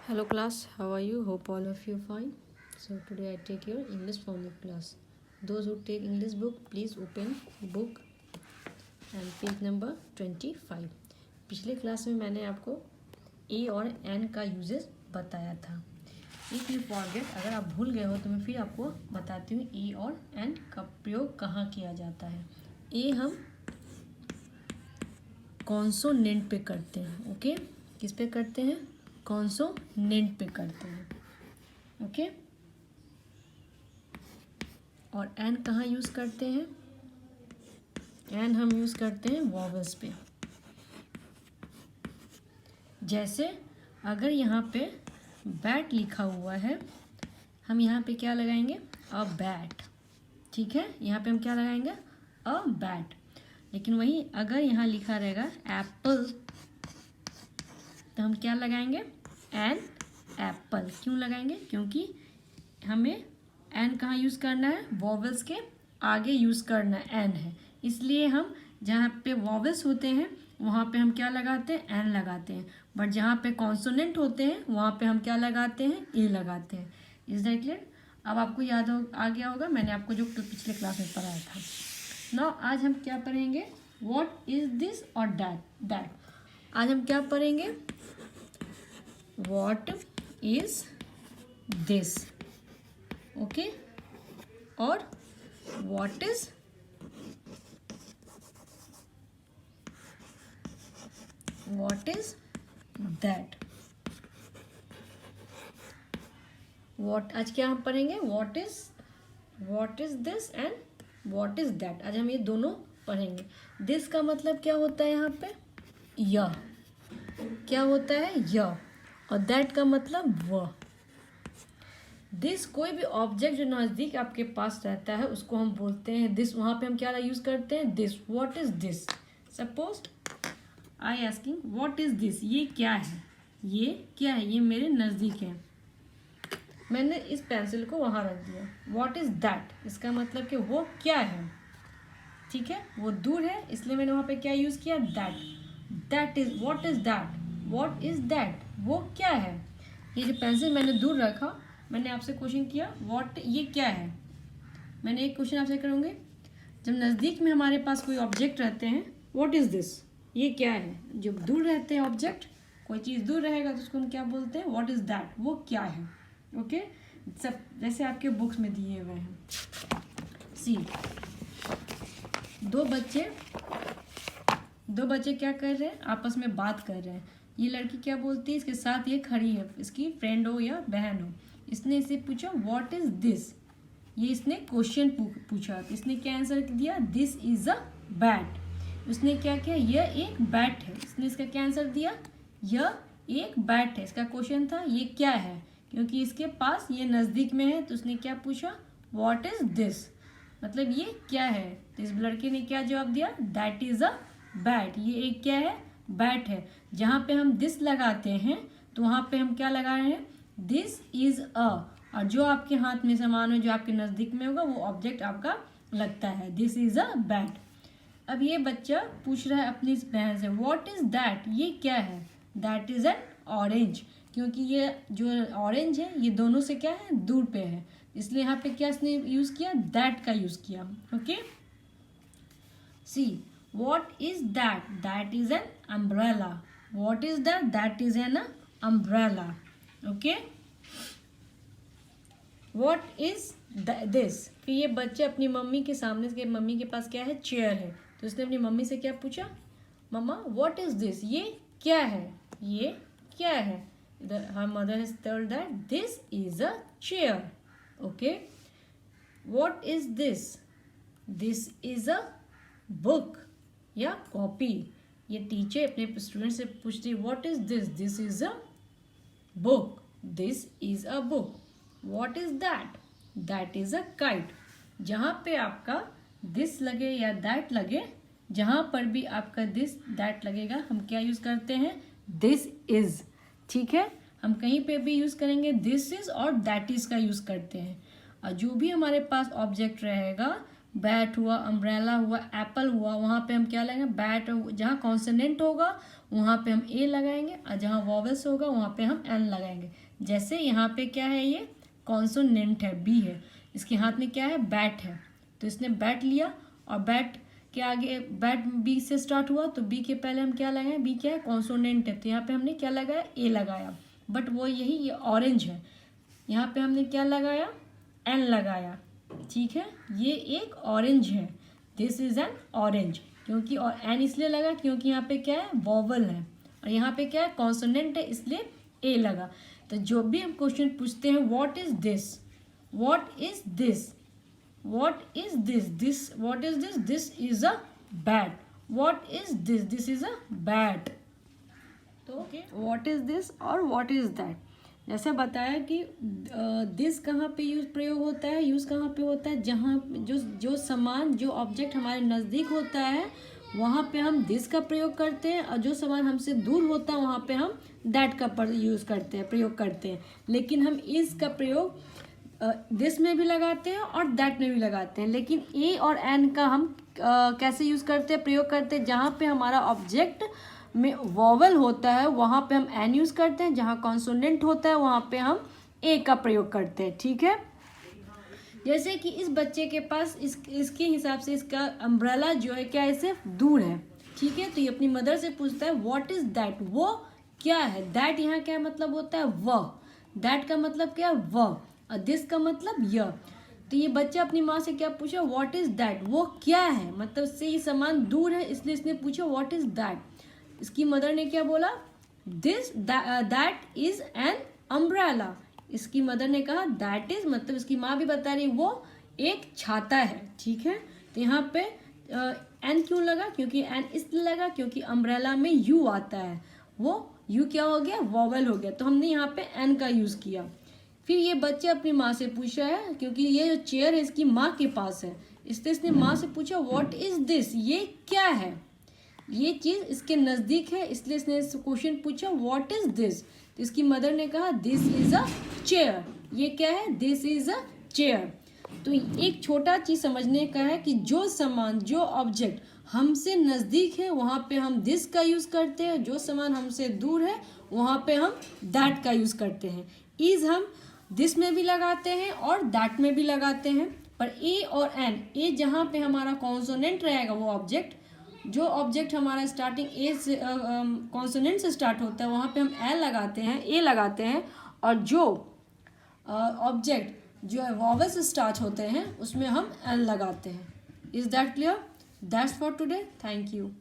Hello class, how are you? Hope all of you fine. So today I take your English phonics class. Those who take English book, please open book and page number 25. पिछले class में मैंने आपको ए और N का uses बताया था. If you forget, अगर आप भूल गए हो तो मैं फिर आपको बताती हूँ ए और एन का प्रयोग कहाँ किया जाता है. ए हम कॉन्सोनेंट पे करते हैं. ओके, किस पे करते हैं? कॉन्सोनेंट पे करते हैं. ओके, और एन कहाँ यूज़ करते हैं? एन हम यूज़ करते हैं वॉवल्स पे. जैसे अगर यहाँ पे बैट लिखा हुआ है, हम यहाँ पे क्या लगाएंगे? A bat. ठीक है, यहाँ पे हम क्या लगाएंगे? A bat. लेकिन वही अगर यहाँ लिखा रहेगा एप्पल, तो हम क्या लगाएंगे? An apple. क्यों लगाएंगे? क्योंकि हमें एन कहाँ यूज़ करना है? वॉवल्स के आगे यूज़ करना एन है. इसलिए हम जहाँ पे वॉवल्स होते हैं वहाँ पे हम क्या लगाते हैं? एन लगाते हैं. बट जहाँ पे कॉन्सोनेंट होते हैं वहाँ पे हम क्या लगाते हैं? ए लगाते हैं. Is that clear? अब आपको याद आ गया होगा, मैंने आपको जो पिछले क्लास में पढ़ाया था. नाउ आज हम क्या पढ़ेंगे? व्हाट इज दिस और दैट. आज हम क्या पढ़ेंगे? What is this. ओके, और व्हाट इज दैट. व्हाट आज क्या हम पढ़ेंगे? What is this and what is that. आज हम ये दोनों पढ़ेंगे. दिस का मतलब क्या होता है? यहाँ पे यह. क्या होता है? यह. और दैट का मतलब वह. दिस कोई भी ऑब्जेक्ट जो नज़दीक आपके पास रहता है उसको हम बोलते हैं दिस. वहाँ पे हम क्या यूज़ करते हैं? This. What is this? Suppose I asking what is this. ये क्या है? ये क्या है? ये मेरे नज़दीक है. मैंने इस पेंसिल को वहाँ रख दिया. What is that? इसका मतलब कि वो क्या है. ठीक है, वो दूर है इसलिए मैंने वहाँ पे क्या यूज़ किया? That. That is what is that. What is that? वो क्या है. ये जो पेंसिल मैंने दूर रखा, मैंने आपसे क्वेश्चन किया व्हाट, ये क्या है. मैंने एक क्वेश्चन आपसे करूँगी, जब नज़दीक में हमारे पास कोई ऑब्जेक्ट रहते हैं, व्हाट इज़ दिस, ये क्या है. जब दूर रहते हैं ऑब्जेक्ट, कोई चीज़ दूर रहेगा तो उसको हम क्या बोलते हैं? What is that. वो क्या है. ओके, सब जैसे आपके बुक्स में दिए हुए हैं. सी, दो बच्चे क्या कर रहे हैं? आपस में बात कर रहे हैं. ये लड़की क्या बोलती है? इसके साथ ये खड़ी है, इसकी फ्रेंड हो या बहन हो. इसने इसे पूछा व्हाट इज दिस. ये इसने क्वेश्चन पूछा, तो इसने क्या आंसर दिया? This is a bat. उसने क्या किया? यह एक बैट है. इसने इसका क्या आंसर दिया? यह एक बैट है. इसका क्वेश्चन था ये क्या है, क्योंकि इसके पास ये नज़दीक में है, तो उसने क्या पूछा? व्हाट इज दिस, मतलब ये क्या है. तो इस लड़के ने क्या जवाब दिया? That is a bat. ये एक क्या है? बैट है. जहाँ पे हम दिस लगाते हैं तो वहाँ पे हम क्या लगा रहे हैं? This is a. और जो आपके हाथ में सामान हो, जो आपके नज़दीक में होगा, वो ऑब्जेक्ट आपका लगता है. This is a bat. अब ये बच्चा पूछ रहा है अपनी बहन से व्हाट इज दैट, ये क्या है. That is an orange. क्योंकि ये जो ऑरेंज है ये दोनों से क्या है? दूर पे है. इसलिए यहाँ पे क्या इसने यूज़ किया? दैट का यूज़ किया. Okay, see what is that. That is an umbrella. What is that? That is an umbrella. Okay, what is this. फिर ये बच्चे अपनी मम्मी के सामने के, मम्मी के पास क्या है? चेयर है. तो उसने अपनी मम्मी से क्या पूछा? मम्मा व्हाट इज दिस, ये क्या है. ये क्या है. her mother has told that this is a chair. Okay, what is this? This is a book या कॉपी. ये टीचर अपने स्टूडेंट से पूछती है what is this. This is a book. This is a book. What is that. That is a kite. जहाँ पे आपका this लगे या दैट लगे, जहाँ पर भी आपका दिस दैट लगेगा, हम क्या यूज़ करते हैं? This is. ठीक है, हम कहीं पे भी यूज़ करेंगे दिस इज और दैट इज का यूज़ करते हैं. और जो भी हमारे पास ऑब्जेक्ट रहेगा बैट हुआ, अम्ब्रेला हुआ, एप्पल हुआ, वहाँ पे हम क्या लगाएंगे, बैट। जहाँ कॉन्सोनेंट होगा वहाँ पे हम ए लगाएंगे और जहाँ वॉवल्स होगा वहाँ पे हम एन लगाएंगे। जैसे यहाँ पे क्या है, ये कॉन्सोनेंट है, बी है, इसके हाथ में क्या है, बैट है, तो इसने बैट लिया और बैट के आगे, बैट बी से स्टार्ट हुआ तो बी के पहले हम क्या लगाए, बी क्या है, कॉन्सोनेंट है, तो यहाँ पे हमने क्या लगाया, ए लगाया। बट वो यही, ये ऑरेंज है, यहाँ पे हमने क्या लगाया, एन लगाया। ठीक है, ये एक ऑरेंज है, दिस इज एन ऑरेंज, क्योंकि और एन इसलिए लगा क्योंकि यहाँ पे क्या है, वॉवल है, और यहाँ पे क्या है, कॉन्सोनेंट है, इसलिए ए लगा। तो जो भी हम क्वेश्चन पूछते हैं, what is this, what is this, what is this, this what is this, this is a bat, what is this, this is a bat. तो व्हाट इज दिस और व्हाट इज दैट, जैसे बताया कि this कहाँ पे प्रयोग होता है, यूज़ कहाँ पे होता है, जहाँ जो सामान, जो ऑब्जेक्ट हमारे नज़दीक होता है वहाँ पे हम दिस का प्रयोग करते हैं, और जो सामान हमसे दूर होता है वहाँ पे हम दैट का यूज़ करते हैं, प्रयोग करते हैं। लेकिन हम इस का प्रयोग दिस में भी लगाते हैं और दैट में भी लगाते हैं, लेकिन ए और एन का हम कैसे यूज़ करते हैं, प्रयोग करते हैं, जहाँ पे हमारा ऑब्जेक्ट में वॉवल होता है वहाँ पे हम एन यूज़ करते हैं, जहाँ कॉन्सोनेंट होता है वहाँ पे हम ए का प्रयोग करते हैं। ठीक है, जैसे कि इस बच्चे के पास इसके हिसाब से इसका अम्ब्रेला जो है क्या, इससे दूर है। ठीक है, तो ये अपनी मदर से पूछता है व्हाट इज दैट, वो क्या है, दैट यहाँ क्या मतलब होता है, वह, दैट का मतलब क्या है, वह, और दिस का मतलब यह। तो ये बच्चा अपनी माँ से क्या पूछा, व्हाट इज दैट, वो क्या है, मतलब से ये सामान दूर है इसलिए इसने पूछा व्हाट इज दैट। इसकी मदर ने क्या बोला, this that is an umbrella. इसकी मदर ने कहा दैट इज, मतलब इसकी माँ भी बता रही वो एक छाता है। ठीक है, तो यहाँ पे एन क्यों लगा, क्योंकि एन इसलिए लगा क्योंकि अम्ब्रेला में यू आता है, वो यू क्या हो गया, वॉवल हो गया, तो हमने यहाँ पे एन का यूज़ किया। फिर ये बच्चे अपनी माँ से पूछा है, क्योंकि ये जो चेयर है इसकी माँ के पास है, इसलिए इसने माँ से पूछा व्हाट इज दिस, ये क्या है, ये चीज़ इसके नज़दीक है, इसलिए इसने क्वेश्चन पूछा व्हाट इज दिस। तो इसकी मदर ने कहा दिस इज अ चेयर, ये क्या है, दिस इज अ चेयर। तो एक छोटा चीज़ समझने का है कि जो सामान, जो ऑब्जेक्ट हमसे नज़दीक है वहाँ पे हम दिस का यूज़ करते हैं, जो सामान हमसे दूर है वहाँ पे हम दैट का यूज़ करते हैं। इज हम दिस में भी लगाते हैं और दैट में भी लगाते हैं, पर ए और एन, ए जहाँ पे हमारा कॉन्सोनेंट रहेगा वो ऑब्जेक्ट, जो ऑब्जेक्ट हमारा स्टार्टिंग ए से कॉन्सोनेंट से स्टार्ट होता है वहाँ पे हम एल लगाते हैं, ए लगाते हैं, और जो ऑब्जेक्ट जो है वॉवल से स्टार्ट होते हैं उसमें हम एल लगाते हैं। Is that clear? That's for today, thank you.